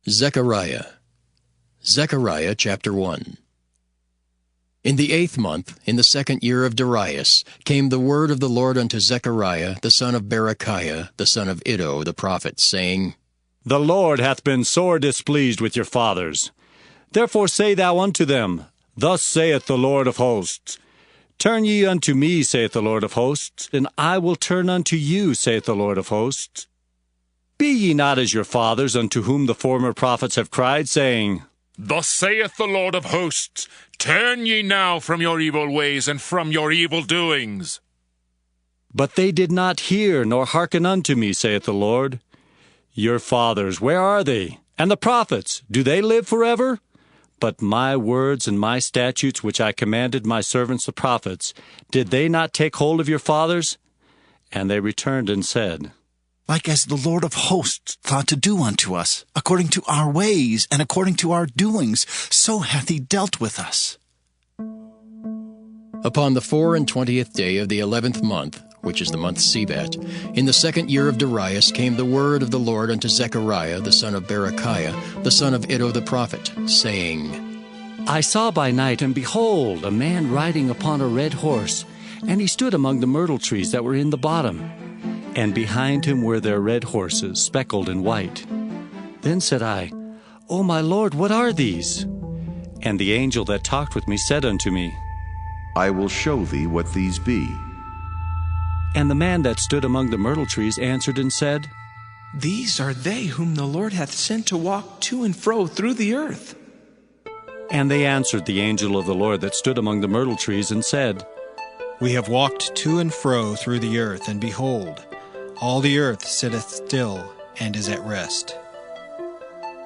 Zechariah. Zechariah chapter 1. In the 8th month, in the 2nd year of Darius, came the word of the Lord unto Zechariah the son of Berechiah, the son of Iddo the prophet, saying, The Lord hath been sore displeased with your fathers. Therefore say thou unto them, Thus saith the Lord of hosts, Turn ye unto me, saith the Lord of hosts, and I will turn unto you, saith the Lord of hosts. Be ye not as your fathers, unto whom the former prophets have cried, saying, Thus saith the Lord of hosts, Turn ye now from your evil ways and from your evil doings. But they did not hear nor hearken unto me, saith the Lord. Your fathers, where are they? And the prophets, do they live forever? But my words and my statutes which I commanded my servants the prophets, did they not take hold of your fathers? And they returned and said, Like as the Lord of hosts thought to do unto us, according to our ways and according to our doings, so hath he dealt with us. Upon the 24th day of the 11th month, which is the month Sept, in the 2nd year of Darius came the word of the Lord unto Zechariah the son of Berechiah, the son of Iddo the prophet, saying, I saw by night, and behold, a man riding upon a red horse, and he stood among the myrtle trees that were in the bottom. And behind him were their red horses, speckled and white. Then said I, O my Lord, what are these? And the angel that talked with me said unto me, I will show thee what these be. And the man that stood among the myrtle trees answered and said, These are they whom the Lord hath sent to walk to and fro through the earth. And they answered the angel of the Lord that stood among the myrtle trees and said, We have walked to and fro through the earth, and behold, all the earth sitteth still and is at rest.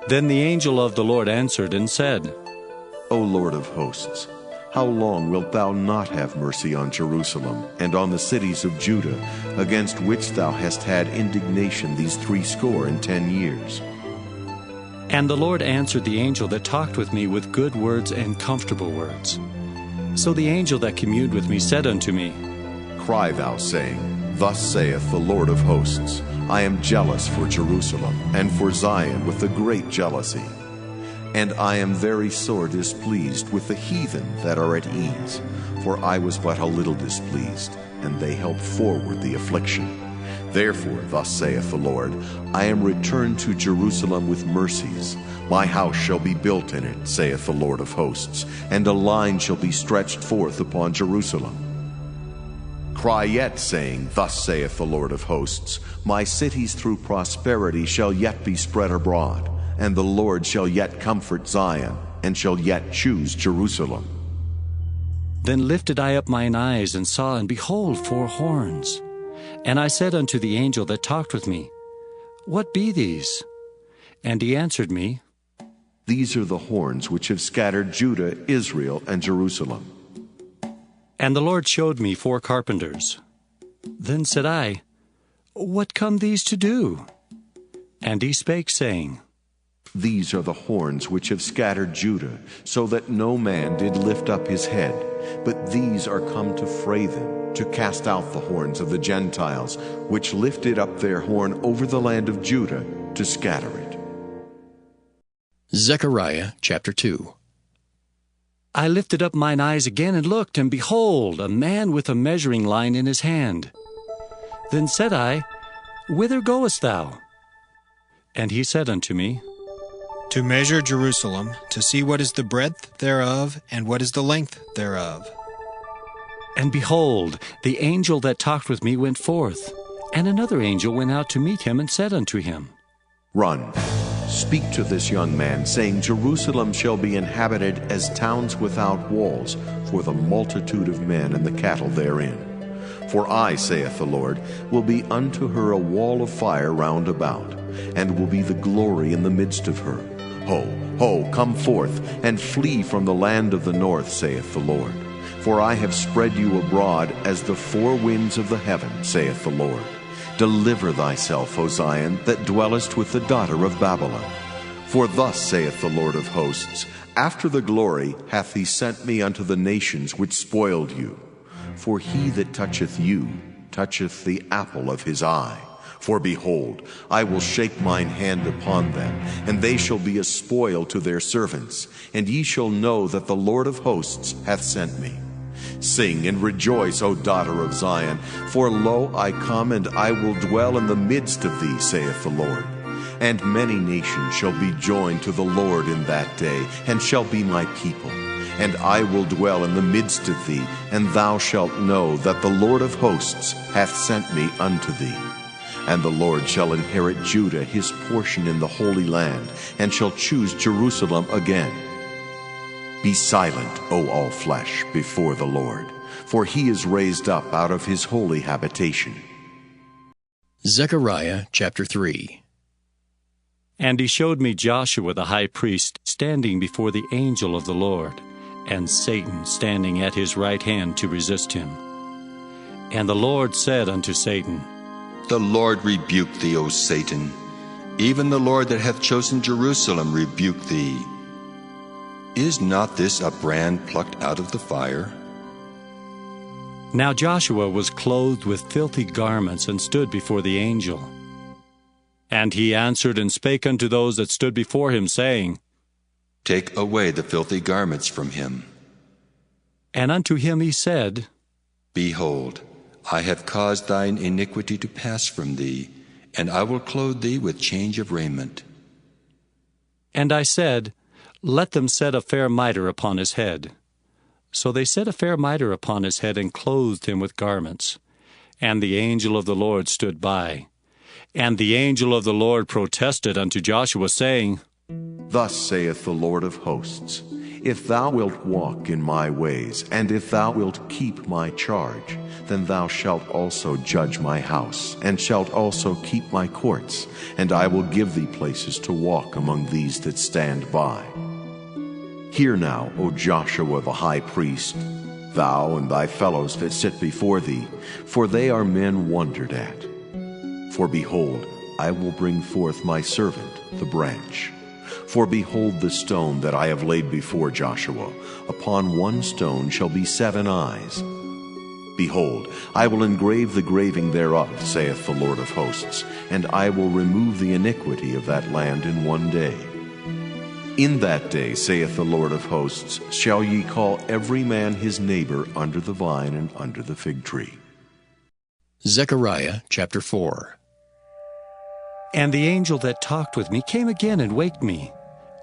Then the angel of the Lord answered and said, O Lord of hosts, how long wilt thou not have mercy on Jerusalem and on the cities of Judah, against which thou hast had indignation these 60 years? And the Lord answered the angel that talked with me with good words and comfortable words. So the angel that communed with me said unto me, Cry thou, saying, Thus saith the Lord of hosts, I am jealous for Jerusalem and for Zion with a great jealousy. And I am very sore displeased with the heathen that are at ease, for I was but a little displeased, and they helped forward the affliction. Therefore, thus saith the Lord, I am returned to Jerusalem with mercies. My house shall be built in it, saith the Lord of hosts, and a line shall be stretched forth upon Jerusalem. Cry yet, saying, Thus saith the Lord of hosts, My cities through prosperity shall yet be spread abroad, and the Lord shall yet comfort Zion, and shall yet choose Jerusalem. Then lifted I up mine eyes, and saw, and behold, 4 horns. And I said unto the angel that talked with me, What be these? And he answered me, These are the horns which have scattered Judah, Israel, and Jerusalem. And the Lord showed me 4 carpenters. Then said I, What come these to do? And he spake, saying, These are the horns which have scattered Judah, so that no man did lift up his head. But these are come to fray them, to cast out the horns of the Gentiles, which lifted up their horn over the land of Judah, to scatter it. Zechariah chapter 2. I lifted up mine eyes again, and looked, and behold, a man with a measuring line in his hand. Then said I, Whither goest thou? And he said unto me, To measure Jerusalem, to see what is the breadth thereof, and what is the length thereof. And behold, the angel that talked with me went forth, and another angel went out to meet him, and said unto him, Run, speak to this young man, saying, Jerusalem shall be inhabited as towns without walls, for the multitude of men and the cattle therein. For I, saith the Lord, will be unto her a wall of fire round about, and will be the glory in the midst of her. Ho, ho, come forth, and flee from the land of the north, saith the Lord. For I have spread you abroad as the 4 winds of the heaven, saith the Lord. Deliver thyself, O Zion, that dwellest with the daughter of Babylon. For thus saith the Lord of hosts, After the glory hath he sent me unto the nations which spoiled you. For he that toucheth you toucheth the apple of his eye. For behold, I will shake mine hand upon them, and they shall be a spoil to their servants, and ye shall know that the Lord of hosts hath sent me. Sing and rejoice, O daughter of Zion, for lo, I come, and I will dwell in the midst of thee, saith the Lord. And many nations shall be joined to the Lord in that day, and shall be my people. And I will dwell in the midst of thee, and thou shalt know that the Lord of hosts hath sent me unto thee. And the Lord shall inherit Judah his portion in the Holy Land, and shall choose Jerusalem again. Be silent, O all flesh, before the Lord, for he is raised up out of his holy habitation. Zechariah chapter 3. And he showed me Joshua the high priest standing before the angel of the Lord, and Satan standing at his right hand to resist him. And the Lord said unto Satan, The Lord rebuke thee, O Satan. Even the Lord that hath chosen Jerusalem rebuke thee. Is not this a brand plucked out of the fire? Now Joshua was clothed with filthy garments, and stood before the angel. And he answered and spake unto those that stood before him, saying, Take away the filthy garments from him. And unto him he said, Behold, I have caused thine iniquity to pass from thee, and I will clothe thee with change of raiment. And I said, Let them set a fair mitre upon his head. So they set a fair mitre upon his head, and clothed him with garments. And the angel of the Lord stood by. And the angel of the Lord protested unto Joshua, saying, Thus saith the Lord of hosts, If thou wilt walk in my ways, and if thou wilt keep my charge, then thou shalt also judge my house, and shalt also keep my courts, and I will give thee places to walk among these that stand by. Hear now, O Joshua the high priest, thou and thy fellows that sit before thee, for they are men wondered at. For behold, I will bring forth my servant, the branch. For behold the stone that I have laid before Joshua. Upon one stone shall be 7 eyes. Behold, I will engrave the graving thereof, saith the Lord of hosts, and I will remove the iniquity of that land in one day. In that day, saith the Lord of hosts, shall ye call every man his neighbor under the vine and under the fig tree. Zechariah chapter 4. And the angel that talked with me came again and waked me,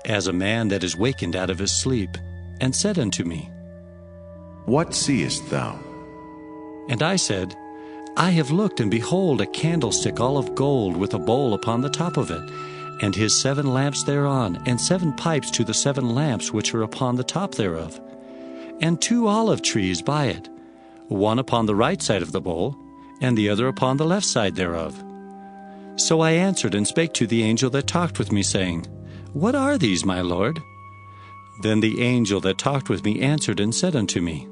as a man that is wakened out of his sleep, and said unto me, What seest thou? And I said, I have looked, and behold, a candlestick all of gold, with a bowl upon the top of it, and his 7 lamps thereon, and 7 pipes to the 7 lamps which are upon the top thereof, and 2 olive trees by it, one upon the right side of the bowl, and the other upon the left side thereof. So I answered and spake to the angel that talked with me, saying, What are these, my Lord? Then the angel that talked with me answered and said unto me,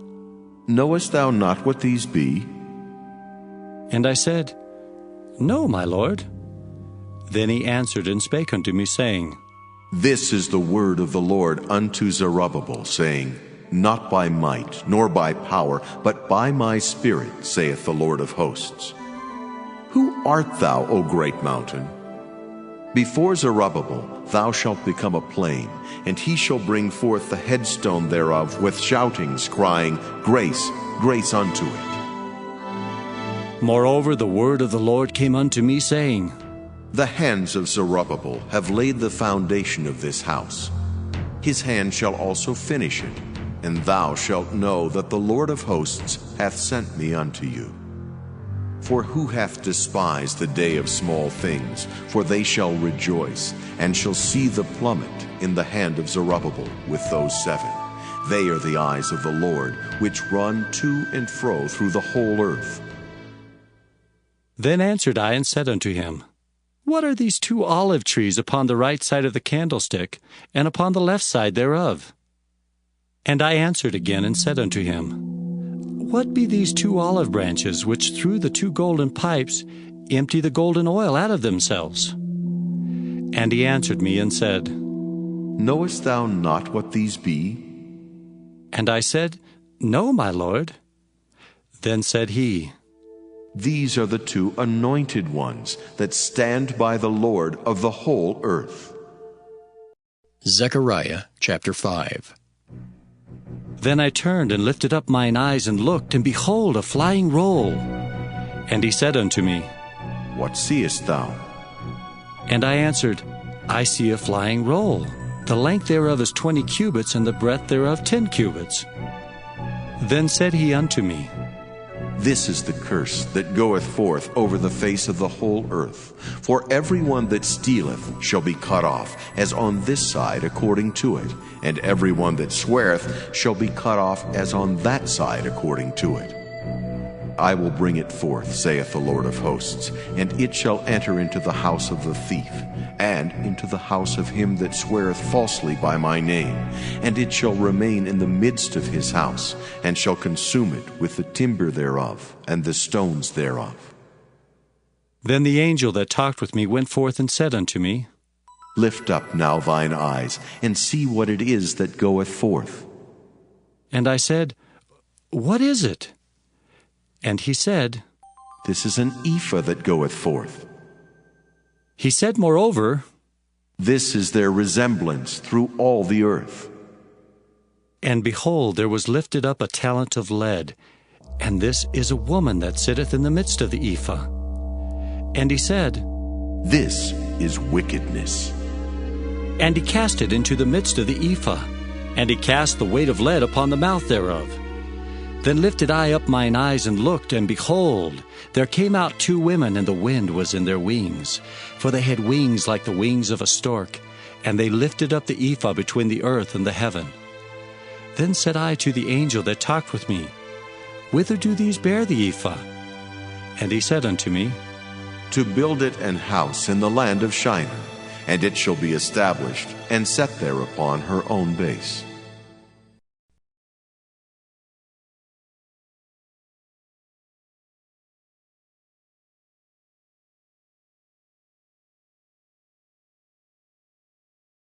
Knowest thou not what these be? And I said, No, my Lord. Then he answered and spake unto me, saying, This is the word of the Lord unto Zerubbabel, saying, Not by might, nor by power, but by my Spirit, saith the Lord of hosts. Who art thou, O great mountain? Before Zerubbabel thou shalt become a plain, and he shall bring forth the headstone thereof with shoutings, crying, Grace, grace unto it. Moreover, the word of the Lord came unto me, saying, The hands of Zerubbabel have laid the foundation of this house. His hand shall also finish it, and thou shalt know that the Lord of hosts hath sent me unto you. For who hath despised the day of small things? For they shall rejoice, and shall see the plummet in the hand of Zerubbabel with those 7. They are the eyes of the Lord, which run to and fro through the whole earth. Then answered I and said unto him, What are these 2 olive trees upon the right side of the candlestick, and upon the left side thereof? And I answered again and said unto him, What be these 2 olive branches, which through the 2 golden pipes empty the golden oil out of themselves? And he answered me and said, Knowest thou not what these be? And I said, No, my Lord. Then said he, These are the two anointed ones that stand by the Lord of the whole earth. Zechariah chapter 5. Then I turned and lifted up mine eyes and looked, and behold, a flying roll. And he said unto me, What seest thou? And I answered, I see a flying roll. The length thereof is 20 cubits, and the breadth thereof 10 cubits. Then said he unto me, This is the curse that goeth forth over the face of the whole earth. For every one that stealeth shall be cut off, as on this side according to it, and every one that sweareth shall be cut off, as on that side according to it. I will bring it forth, saith the Lord of hosts, and it shall enter into the house of the thief, and into the house of him that sweareth falsely by my name, and it shall remain in the midst of his house, and shall consume it with the timber thereof, and the stones thereof. Then the angel that talked with me went forth and said unto me, Lift up now thine eyes, and see what it is that goeth forth. And I said, What is it? And he said, This is an ephah that goeth forth. He said moreover, This is their resemblance through all the earth. And behold, there was lifted up a talent of lead, and this is a woman that sitteth in the midst of the ephah. And he said, This is wickedness. And he cast it into the midst of the ephah, and he cast the weight of lead upon the mouth thereof. Then lifted I up mine eyes and looked, and behold, there came out two women, and the wind was in their wings. For they had wings like the wings of a stork, and they lifted up the ephah between the earth and the heaven. Then said I to the angel that talked with me, Whither do these bear the ephah? And he said unto me, To build it an house in the land of Shinar, and it shall be established, and set there upon her own base.